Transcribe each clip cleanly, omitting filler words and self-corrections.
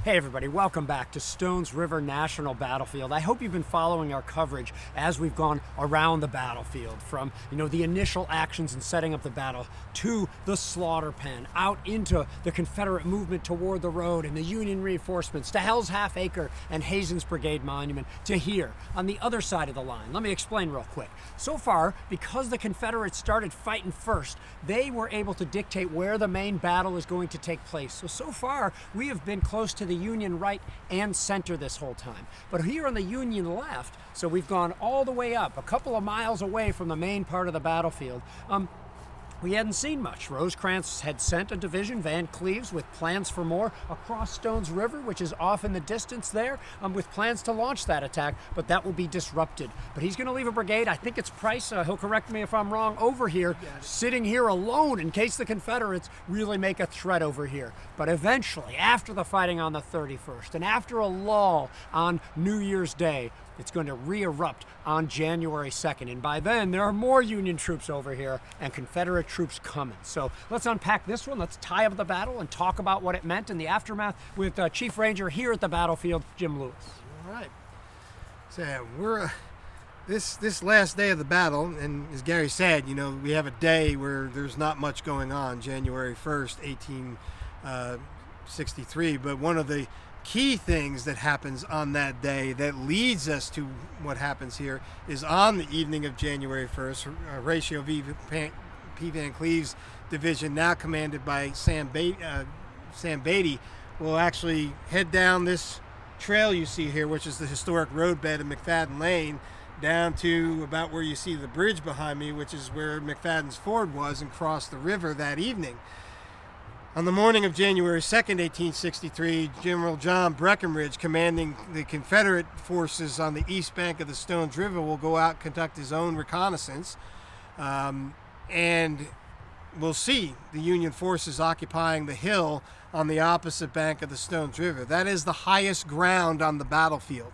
Hey everybody, welcome back to Stones River National Battlefield. I hope you've been following our coverage as we've gone around the battlefield, from the initial actions and setting up the battle to the slaughter pen, out into the Confederate movement toward the road and the Union reinforcements, to Hell's Half Acre and Hazen's Brigade Monument, to here on the other side of the line. Let me explain real quick. So far, because the Confederates started fighting first, they were able to dictate where the main battle is going to take place. So far, we have been close to the Union right and center this whole time. But here on the Union left, so we've gone all the way up, a couple of miles away from the main part of the battlefield, we hadn't seen much. Rosecrans had sent a division, Van Cleves, with plans for more across Stones River, which is off in the distance there, with plans to launch that attack, but that will be disrupted. But he's going to leave a brigade, I think it's Price, he'll correct me if I'm wrong, over here, sitting here alone in case the Confederates really make a threat over here. But eventually, after the fighting on the 31st, and after a lull on New Year's Day, it's going to re-erupt on January 2nd. And by then, there are more Union troops over here and Confederate troops coming. So let's unpack this one. Let's tie up the battle and talk about what it meant in the aftermath with Chief Ranger here at the battlefield, Jim Lewis. All right. So we're this last day of the battle, and as Gary said, we have a day where there's not much going on, January 1st, 1863. But one of the key things that happens on that day that leads us to what happens here is on the evening of January 1st, Horatio P. Van Cleves division, now commanded by Sam Beatty, will actually head down this trail you see here, which is the historic roadbed of McFadden Lane, down to about where you see the bridge behind me, which is where McFadden's Ford was, and cross the river that evening. On the morning of January 2nd, 1863, General John Breckinridge, commanding the Confederate forces on the east bank of the Stones River, will go out and conduct his own reconnaissance. And we'll see the Union forces occupying the hill on the opposite bank of the Stones River. That is the highest ground on the battlefield.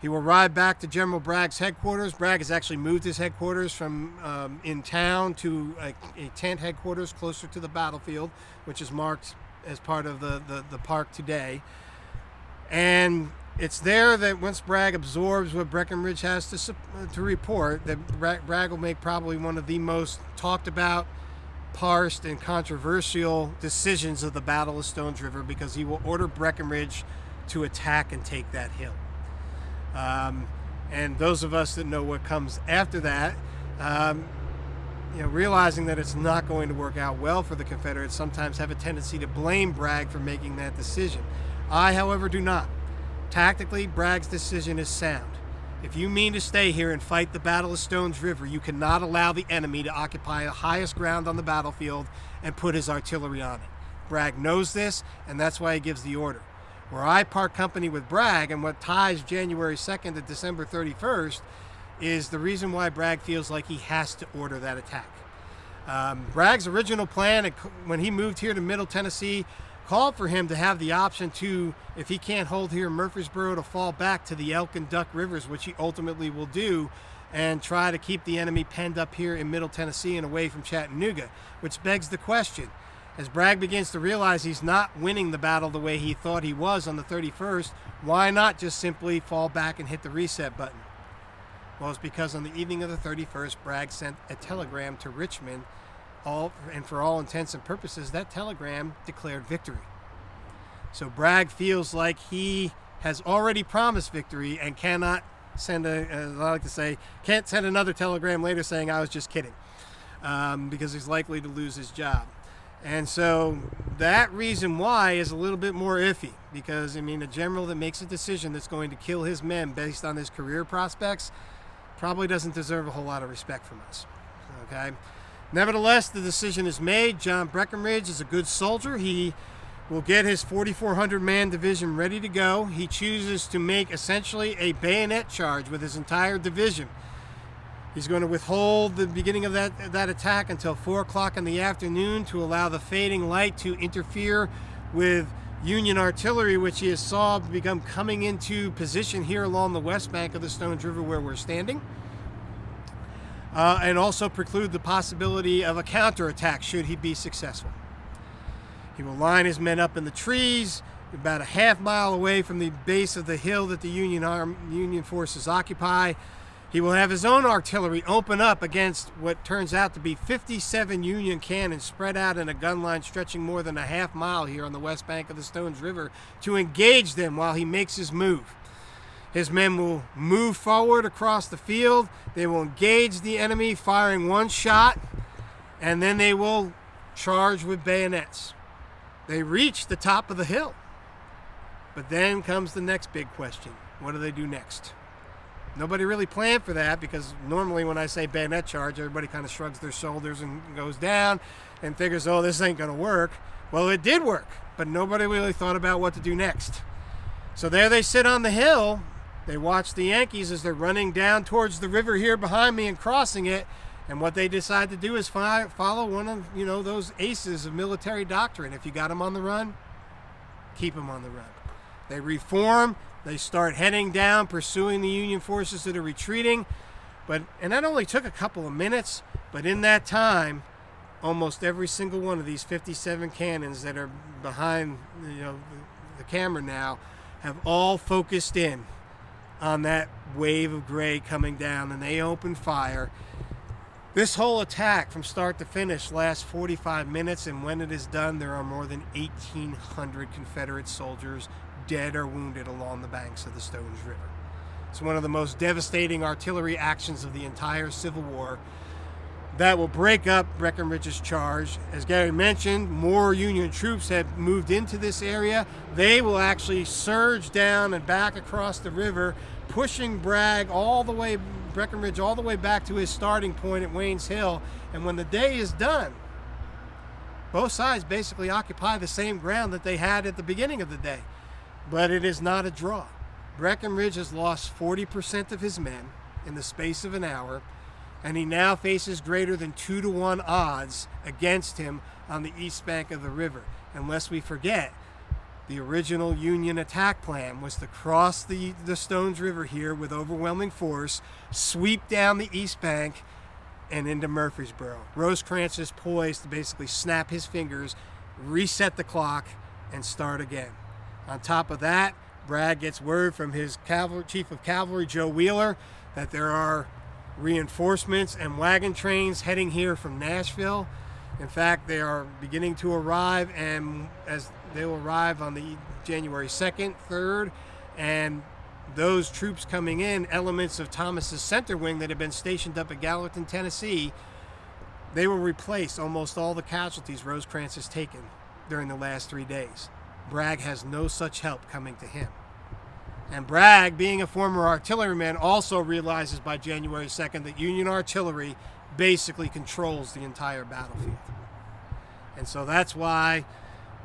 He will ride back to General Bragg's headquarters. Bragg has actually moved his headquarters from in town to a tent headquarters closer to the battlefield, which is marked as part of the park today. And it's there that once Bragg absorbs what Breckinridge has to report, that Bragg will make probably one of the most talked about, parsed, and controversial decisions of the Battle of Stones River, because he will order Breckinridge to attack and take that hill. And those of us that know what comes after that, realizing that it's not going to work out well for the Confederates, sometimes have a tendency to blame Bragg for making that decision. I, however, do not. Tactically, Bragg's decision is sound. If you mean to stay here and fight the Battle of Stones River, you cannot allow the enemy to occupy the highest ground on the battlefield and put his artillery on it. Bragg knows this, and that's why he gives the order. Where I part company with Bragg, and what ties January 2nd to December 31st, is the reason why Bragg feels like he has to order that attack. Bragg's original plan, when he moved here to Middle Tennessee, called for him to have the option to, if he can't hold here in Murfreesboro, to fall back to the Elk and Duck Rivers, which he ultimately will do, and try to keep the enemy penned up here in Middle Tennessee and away from Chattanooga, which begs the question, as Bragg begins to realize he's not winning the battle the way he thought he was on the 31st, why not just simply fall back and hit the reset button? Well, it's because on the evening of the 31st, Bragg sent a telegram to Richmond, and for all intents and purposes, that telegram declared victory. So Bragg feels like he has already promised victory and cannot send as I like to say, can't send another telegram later saying, I was just kidding, because he's likely to lose his job. And so that reason why is a little bit more iffy, because, a general that makes a decision that's going to kill his men based on his career prospects probably doesn't deserve a whole lot of respect from us. Okay? Nevertheless, the decision is made. John Breckinridge is a good soldier. He will get his 4,400-man division ready to go. He chooses to make essentially a bayonet charge with his entire division. He's going to withhold the beginning of that attack until 4 o'clock in the afternoon to allow the fading light to interfere with Union artillery, which he saw become coming into position here along the west bank of the Stones River where we're standing, and also preclude the possibility of a counterattack should he be successful. He will line his men up in the trees, about a half mile away from the base of the hill that the Union forces occupy. He will have his own artillery open up against what turns out to be 57 Union cannons spread out in a gun line stretching more than a half mile here on the west bank of the Stones River to engage them while he makes his move. His men will move forward across the field. They will engage the enemy, firing one shot, and then they will charge with bayonets. They reach the top of the hill. But then comes the next big question. What do they do next? Nobody really planned for that, because normally when I say bayonet charge, everybody kind of shrugs their shoulders and goes down and figures, oh, this ain't going to work. Well, it did work, but nobody really thought about what to do next. So there they sit on the hill. They watch the Yankees as they're running down towards the river here behind me and crossing it. And what they decide to do is follow one of, those aces of military doctrine. If you got them on the run, keep them on the run. They reform. They start heading down, pursuing the Union forces that are retreating. And that only took a couple of minutes. But in that time, almost every single one of these 57 cannons that are behind the camera now have all focused in on that wave of gray coming down, and they open fire. This whole attack from start to finish lasts 45 minutes, and when it is done, there are more than 1,800 Confederate soldiers dead or wounded along the banks of the Stones River. It's one of the most devastating artillery actions of the entire Civil War that will break up Breckinridge's charge. As Garry mentioned, more Union troops have moved into this area. They will actually surge down and back across the river, pushing Breckinridge all the way back to his starting point at Wayne's Hill. And when the day is done, both sides basically occupy the same ground that they had at the beginning of the day. But it is not a draw. Breckinridge has lost 40% of his men in the space of an hour, and he now faces greater than 2-to-1 odds against him on the east bank of the river. And lest we forget, the original Union attack plan was to cross the Stones River here with overwhelming force, sweep down the east bank, and into Murfreesboro. Rosecrans is poised to basically snap his fingers, reset the clock, and start again. On top of that, Bragg gets word from his chief of cavalry, Joe Wheeler, that there are reinforcements and wagon trains heading here from Nashville. In fact, they are beginning to arrive, and as they will arrive on the January 2nd, 3rd, and those troops coming in, elements of Thomas's center wing that had been stationed up at Gallatin, Tennessee, they will replace almost all the casualties Rosecrans has taken during the last 3 days. Bragg has no such help coming to him. And Bragg, being a former artilleryman, also realizes by January 2nd that Union artillery basically controls the entire battlefield. And so that's why,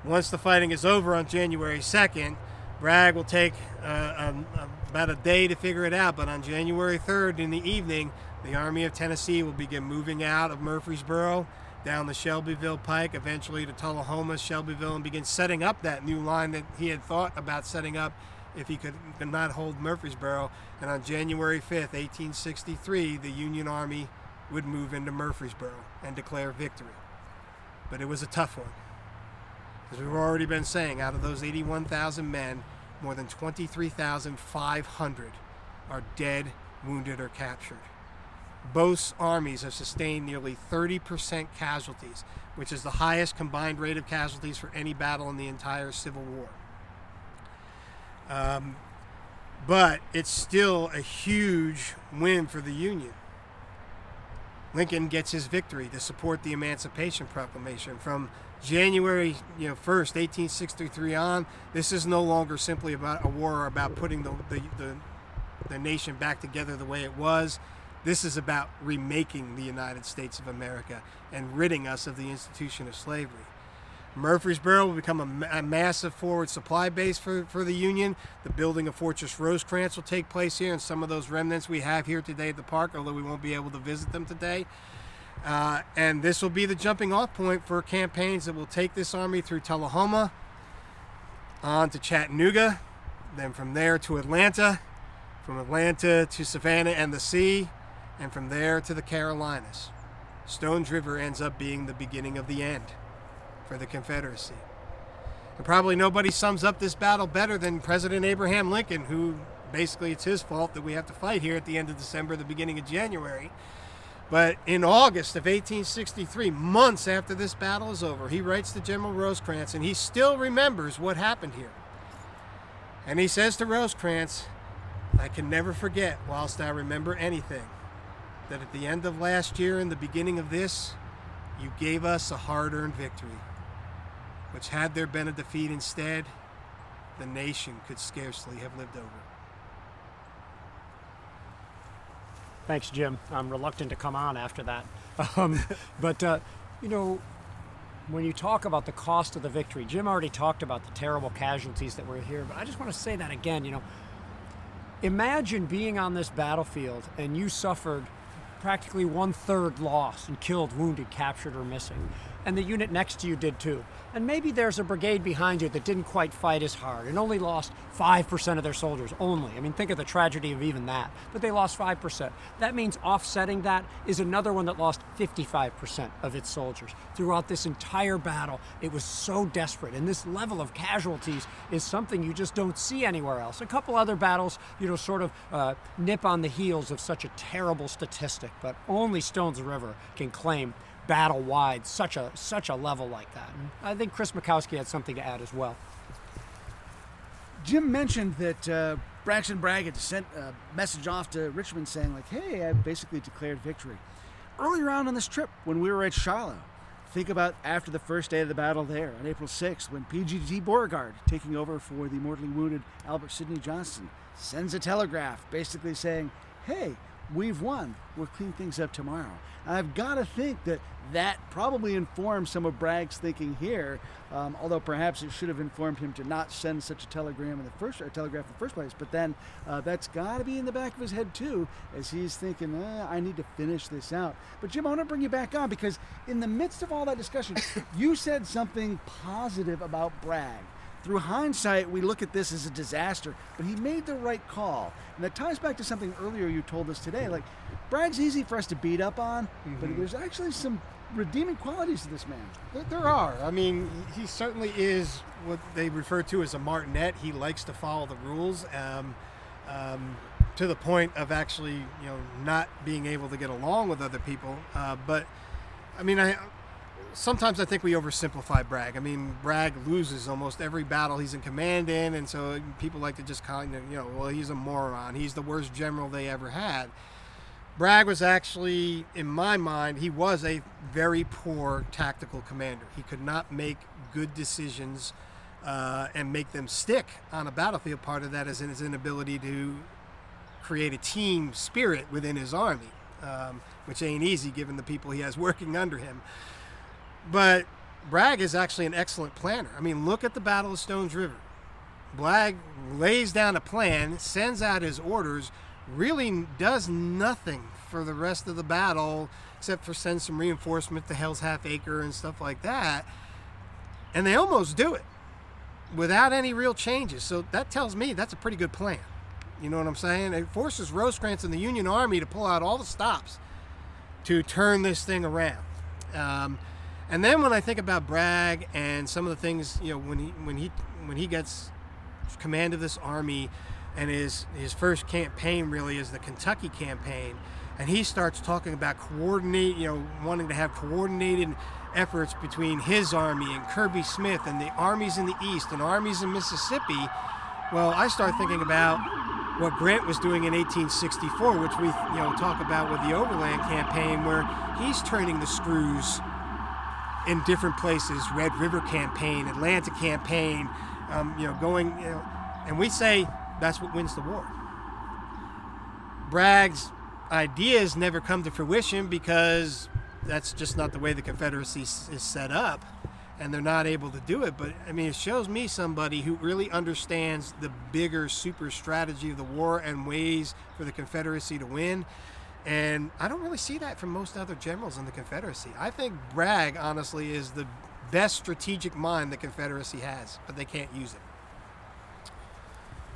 once the fighting is over on January 2nd, Bragg will take about a day to figure it out. But on January 3rd in the evening, the Army of Tennessee will begin moving out of Murfreesboro down the Shelbyville Pike, eventually to Tullahoma, Shelbyville, and begin setting up that new line that he had thought about setting up if he could not hold Murfreesboro. And on January 5th, 1863, the Union Army would move into Murfreesboro and declare victory. But it was a tough one. As we've already been saying, out of those 81,000 men, more than 23,500 are dead, wounded, or captured. Both armies have sustained nearly 30% casualties, which is the highest combined rate of casualties for any battle in the entire Civil War. But it's still a huge win for the Union. Lincoln gets his victory to support the Emancipation Proclamation. From January 1st, 1863 on, this is no longer simply about a war about putting the nation back together the way it was. This is about remaking the United States of America and ridding us of the institution of slavery. Murfreesboro will become a massive forward supply base for the Union. The building of Fortress Rosecrans will take place here, and some of those remnants we have here today at the park, although we won't be able to visit them today. And this will be the jumping off point for campaigns that will take this army through Tullahoma, on to Chattanooga, then from there to Atlanta, from Atlanta to Savannah and the sea, and from there to the Carolinas. Stones River ends up being the beginning of the end for the Confederacy. And probably nobody sums up this battle better than President Abraham Lincoln, who basically it's his fault that we have to fight here at the end of December, the beginning of January. But in August of 1863, months after this battle is over, he writes to General Rosecrans, and he still remembers what happened here. And he says to Rosecrans, "I can never forget, whilst I remember anything, that at the end of last year and the beginning of this, you gave us a hard-earned victory, which had there been a defeat instead, the nation could scarcely have lived over." Thanks, Jim. I'm reluctant to come on after that. But, when you talk about the cost of the victory, Jim already talked about the terrible casualties that were here, but I just want to say that again, imagine being on this battlefield and you suffered practically 1/3 loss and killed, wounded, captured, or missing. And the unit next to you did too. And maybe there's a brigade behind you that didn't quite fight as hard and only lost 5% of their soldiers only. I mean, think of the tragedy of even that. But they lost 5%. That means offsetting that is another one that lost 55% of its soldiers. Throughout this entire battle, it was so desperate. And this level of casualties is something you just don't see anywhere else. A couple other battles, sort of nip on the heels of such a terrible statistic. But only Stones River can claim battle-wide such a level like that. And I think Chris Mackowski had something to add as well. Jim mentioned that Braxton Bragg had sent a message off to Richmond saying, like, hey, I basically declared victory. Earlier on this trip, when we were at Shiloh, think about after the first day of the battle there, on April 6th, when PGT Beauregard, taking over for the mortally wounded Albert Sidney Johnston, sends a telegraph basically saying, hey, we've won. We'll clean things up tomorrow. And I've got to think that probably informed some of Bragg's thinking here, although perhaps it should have informed him to not send such a telegraph in the first place. But then that's got to be in the back of his head too, as he's thinking, I need to finish this out. But Jim, I want to bring you back on, because in the midst of all that discussion, you said something positive about Bragg. Through hindsight, we look at this as a disaster, but he made the right call. And that ties back to something earlier you told us today. Like, Bragg's easy for us to beat up on, but there's actually some redeeming qualities to this man. There are. I mean, he certainly is what they refer to as a martinet. He likes to follow the rules to the point of actually, not being able to get along with other people. But, I mean, sometimes I think we oversimplify Bragg. I mean, Bragg loses almost every battle he's in command in, and so people like to just kind of, well, he's a moron. He's the worst general they ever had. Bragg was actually, in my mind, he was a very poor tactical commander. He could not make good decisions and make them stick on a battlefield. Part of that is in his inability to create a team spirit within his army, which ain't easy given the people he has working under him. But Bragg is actually an excellent planner. I mean, look at the Battle of Stones River. Bragg lays down a plan, sends out his orders, really does nothing for the rest of the battle except for send some reinforcement to Hell's Half Acre and stuff like that. And they almost do it without any real changes. So that tells me that's a pretty good plan. You know what I'm saying? It forces Rosecrans and the Union Army to pull out all the stops to turn this thing around. And then when I think about Bragg and some of the things, when he gets command of this army, and his first campaign really is the Kentucky campaign, and he starts talking about wanting to have coordinated efforts between his army and Kirby Smith and the armies in the East and armies in Mississippi. Well, I start thinking about what Grant was doing in 1864, which we talk about with the Overland campaign, where he's turning the screws in different places. Red River campaign, Atlanta campaign, and we say that's what wins the war. Bragg's ideas never come to fruition because that's just not the way the Confederacy is set up, and they're not able to do it. But I mean, it shows me somebody who really understands the bigger super strategy of the war and ways for the Confederacy to win. And I don't really see that from most other generals in the Confederacy. I think Bragg, honestly, is the best strategic mind the Confederacy has, but they can't use it.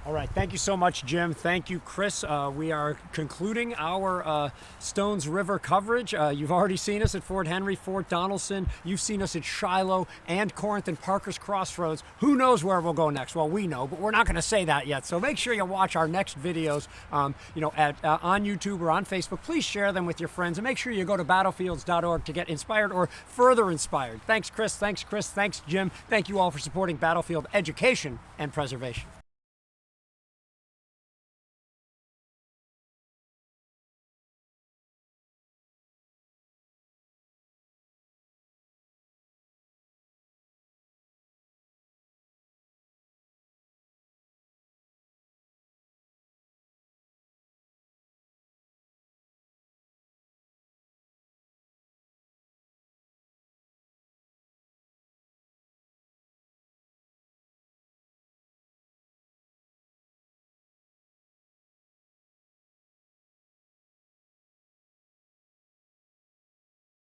All right, thank you so much, Jim. Thank you, Chris. We are concluding our Stones River coverage. You've already seen us at Fort Henry, Fort Donaldson. You've seen us at Shiloh and Corinth and Parker's Crossroads. Who knows where we'll go next? Well, we know, but we're not going to say that yet. So make sure you watch our next videos, on YouTube or on Facebook. Please share them with your friends, and make sure you go to battlefields.org to get inspired or further inspired. Thanks, Chris. Thanks, Chris. Thanks, Jim. Thank you all for supporting battlefield education and preservation.